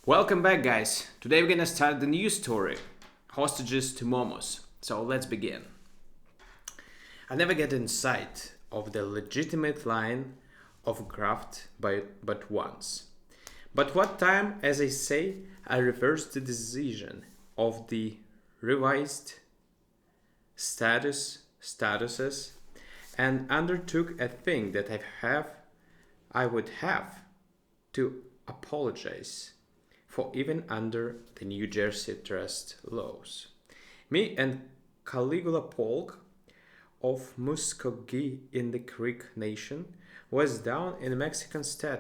Welcome back, guys. Today we're gonna start the new story, Hostages to Momus. So let's begin. I never get inside of the legitimate line of graft but once. But what time, as I say, I reversed the decision of the revised statuses and undertook a thing that I would have to apologize for even under the New Jersey trust laws. Me and Caligula Polk of Muskogee in the Creek Nation was down in the Mexican state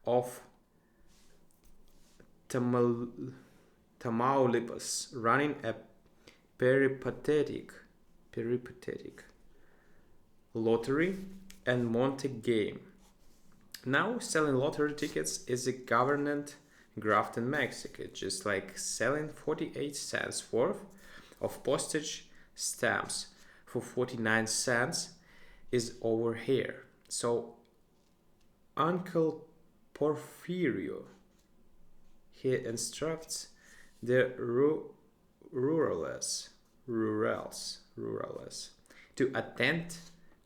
of Tamaulipas, running a peripatetic lottery and Monte game. Now, selling lottery tickets is a government graft in Mexico, just like selling 48 cents worth of postage stamps for 49 cents is over here. So, Uncle Porfirio, he instructs the rurals to attend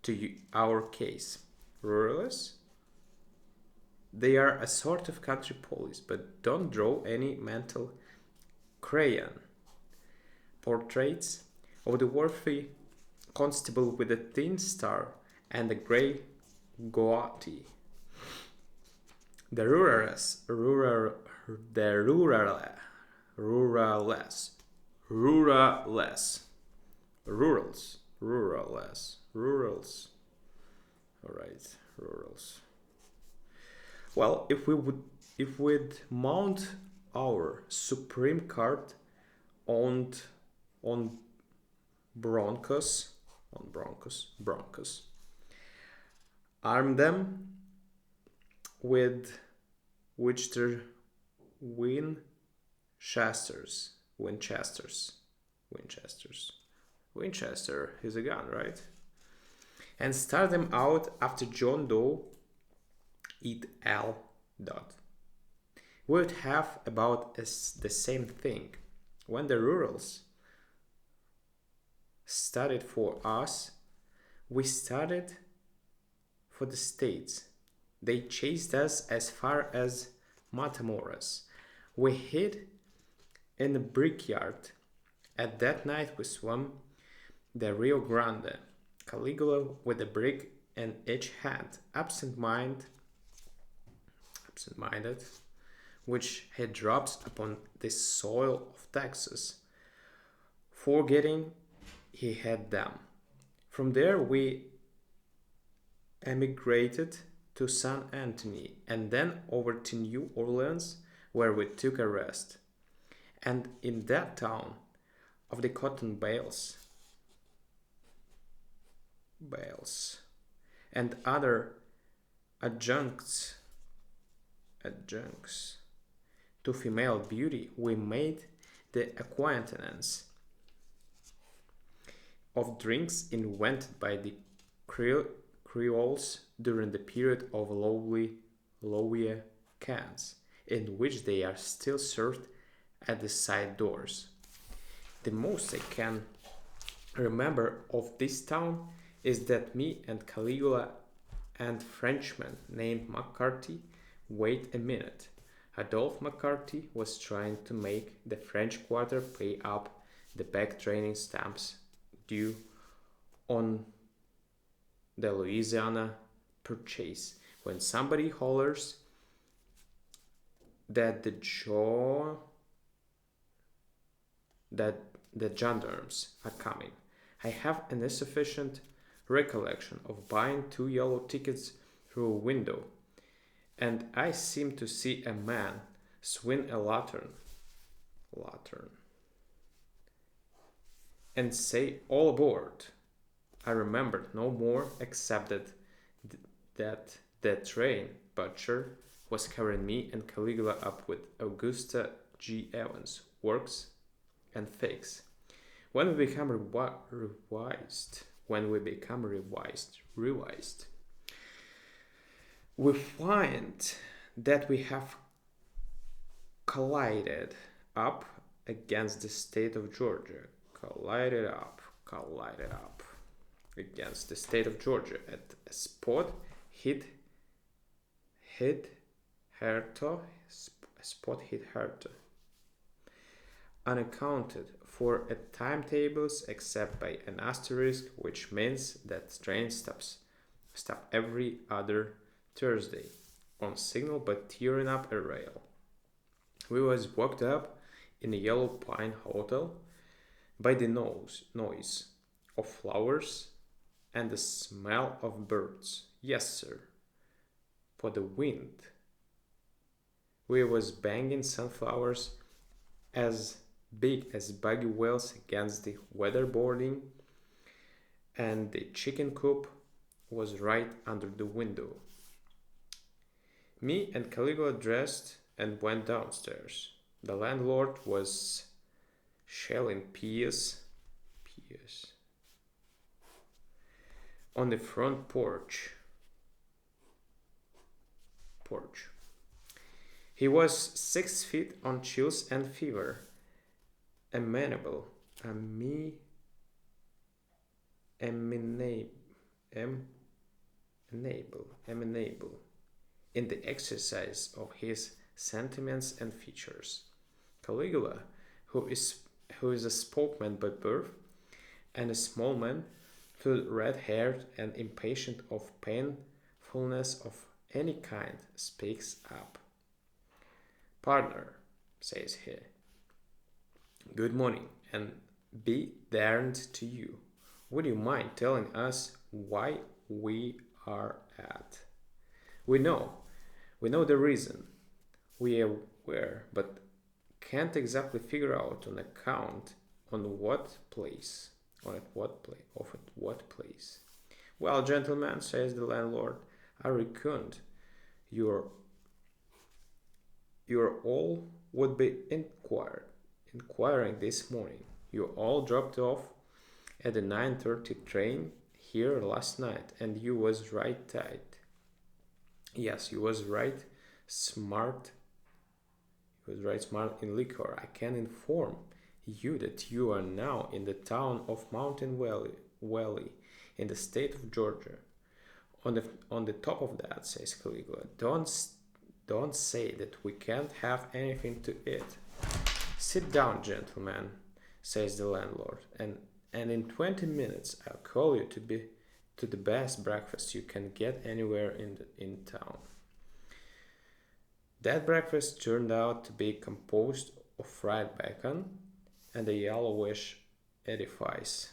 to our case. Rurals? They are a sort of country police, but don't draw any mental crayon portraits of the worthy constable with a thin star and a grey goatee. The rurals. All right, rurals. Well, if we'd mount our Supreme Court on on Broncos, arm them with Winchester Winchester is a gun, right? And start them out after John Doe et al. Dot. We would have about the same thing. When the rurals studied for us, we studied for the states. They chased us as far as Matamoros. We hid in the brickyard. At that night we swam the Rio Grande. Caligula with a brick in each hand, absent-minded, which he drops upon the soil of Texas, forgetting he had them. From there we emigrated to San Antonio and then over to New Orleans, where we took a rest. And in that town of the cotton bales and other adjuncts to female beauty, we made the acquaintance of drinks invented by the Creoles during the period of Lowie cans, in which they are still served at the side doors. The most I can remember of this town is that me and Caligula and Frenchman named McCarthy. Wait a minute. Adolphe McCarthy was trying to make the French Quarter pay up the back training stamps due on the Louisiana purchase. When somebody hollers that the gendarmes are coming, I have an insufficient recollection of buying 2 yellow tickets through a window, and I seem to see a man swing a lantern and say, "All aboard." I remembered no more except that the train butcher was carrying me and Caligula up with Augusta G. Evans, Works and Fix. When we become revised, we find that we have collided up against the state of Georgia. Collided up against the state of Georgia at a spot hit Herto, unaccounted for at timetables except by an asterisk, which means that train stop every other Thursday on signal but tearing up a rail. We was walked up in a Yellow Pine Hotel by the noise of flowers and the smell of birds. Yes, sir. For the wind. We was banging sunflowers as big as buggy wheels against the weatherboarding, and the chicken coop was right under the window. Me and Caligula dressed and went downstairs. The landlord was shelling peas on the front porch. He was 6 feet on chills and fever, amenable in the exercise of his sentiments and features. Caligula, who is a spokesman by birth, and a small man, full red-haired and impatient of painfulness of any kind, speaks up. Partner, says he, good morning, and be darned to you. Would you mind telling us why we are at? We know the reason. We are aware, but can't exactly figure out on account on what place. Well, gentlemen, says the landlord, I reckon you're all would be inquiring this morning. You all dropped off at the 9:30 train here last night, and you was right tight. Yes, you was right smart. You was right smart in liquor. I can inform you that you are now in the town of Mountain Valley in the state of Georgia. On the top of that, says Caligula, don't say that we can't have anything to eat. Sit down, gentlemen, says the landlord, and in 20 minutes I'll call you to the best breakfast you can get anywhere in town. That breakfast turned out to be composed of fried bacon and a yellowish edifice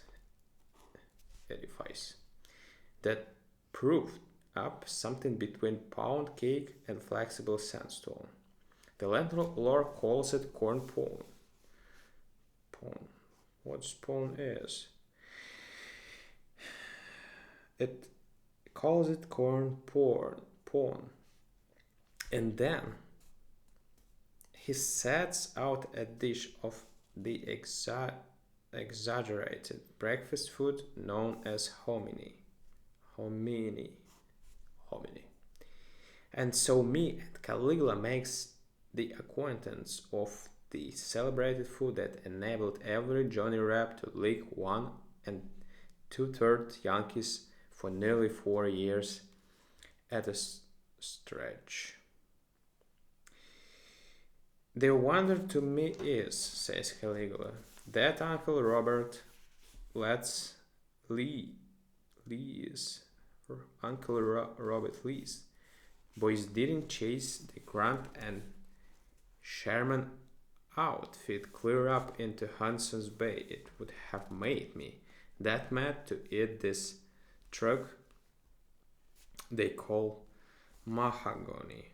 that proved up something between pound cake and flexible sandstone. The landlord calls it corn pone. What pone is? It calls it corn pone. And then he sets out a dish of the exaggerated breakfast food known as hominy. And so me and Caligula makes the acquaintance of the celebrated food that enabled every Johnny Rap to lick 1 2/3 Yankees for nearly 4 years at a stretch. The wonder to me is, says Caligula, that Uncle Robert Lee's boys didn't chase the Grant and Sherman outfit clear up into Hudson's Bay. It would have made me that mad to eat this truck they call mahogany.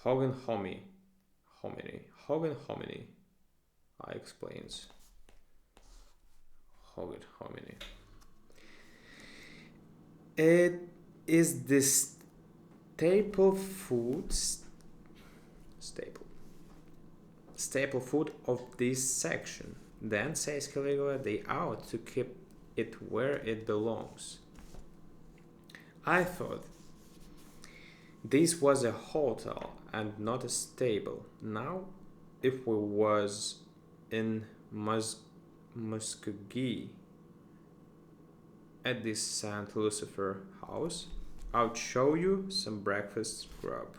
Hominy, I explains. Hominy. It is the staple food of this section. Then, says Caligula, they ought to keep it where it belongs. I thought this was a hotel and not a stable. Now, if we was in Muskogee at this St. Lucifer house, I'll show you some breakfast grub.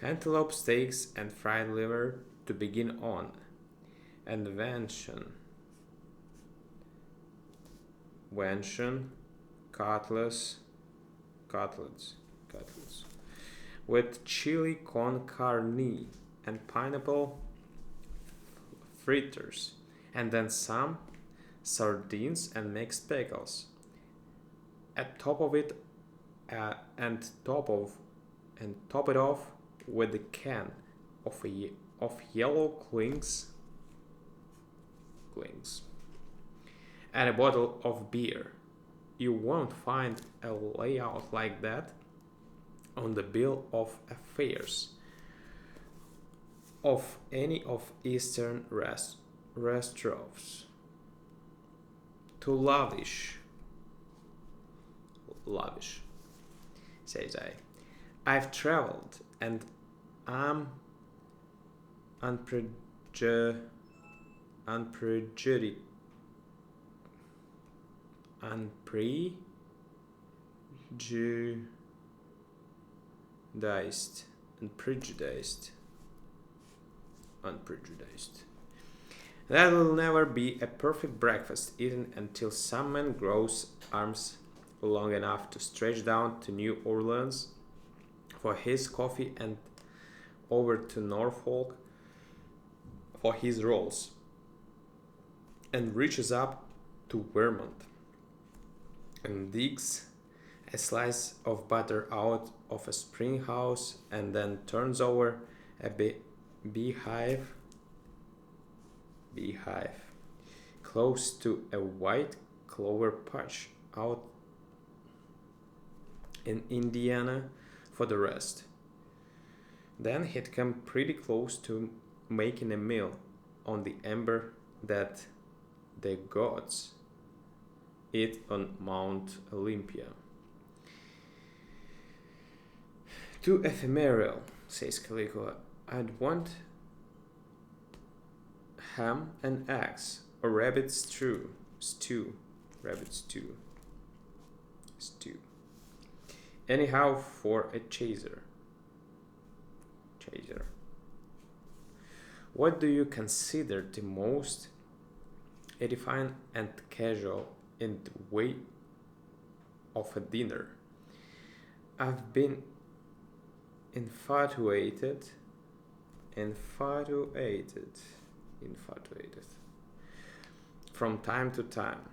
Antelope steaks and fried liver to begin on, and venison, cutlets, with chili con carne and pineapple fritters, and then some sardines and mixed pickles. At top of it, and top it off with a can of yellow clings and a bottle of beer. You won't find a layout like that on the bill of affairs of any of Eastern restaurants. Too lavish, says I. I've traveled and I'm unprejudiced, unprejudiced, unprejudiced. That will never be a perfect breakfast eaten until some man grows arms long enough to stretch down to New Orleans for his coffee and over to Norfolk for his rolls, and reaches up to Vermont and digs a slice of butter out of a spring house and then turns over a beehive close to a white clover patch out in Indiana for the rest. Then he'd come pretty close to making a meal on the ember that the gods eat on Mount Olympia. Too ephemeral, says Caligula. I'd want ham and eggs or rabbit stew. Anyhow, for a chaser. What do you consider the most edifying and casual in the way of a dinner? I've been infatuated from time to time.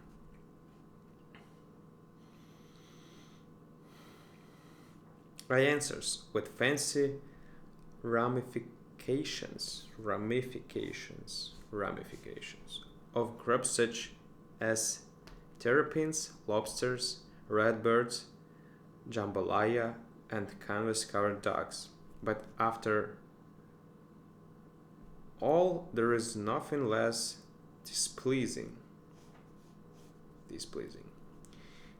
I answers with fancy ramifications of grubs such as terrapins, lobsters, redbirds, jambalaya, and canvas-covered ducks. But after all, there is nothing less displeasing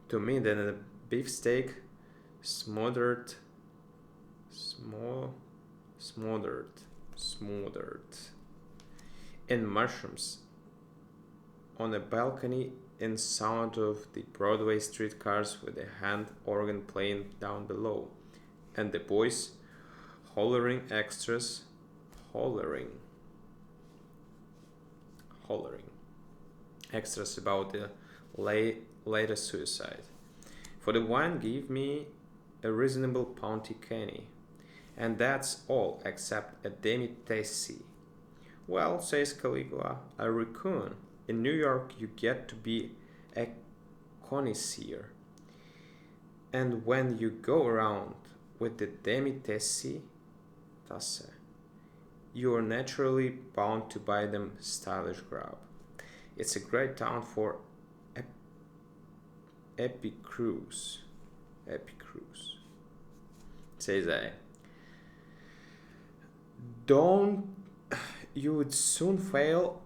to me than a beefsteak smothered in mushrooms on a balcony in sound of the Broadway streetcars with a hand organ playing down below, and the boys hollering extras about the latest suicide. For the wine, give me a reasonable Ponty Kenny, and that's all except a demi-tasse. Well, says Caligula, I reckon in New York you get to be a connoisseur, and when you go around with the demi-tasse, you are naturally bound to buy them stylish grub. It's a great town for epicures, says I. Don't you'd soon fall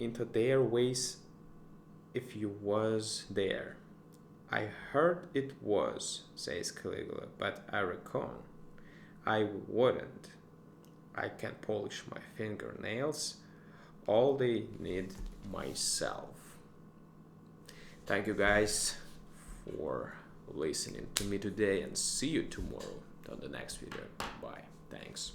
into their ways if you was there. I heard it was, says Caligula, but I reckon I wouldn't. I can polish my fingernails all they need myself. Thank you guys for listening to me today and see you tomorrow on the next video. Bye. Thanks.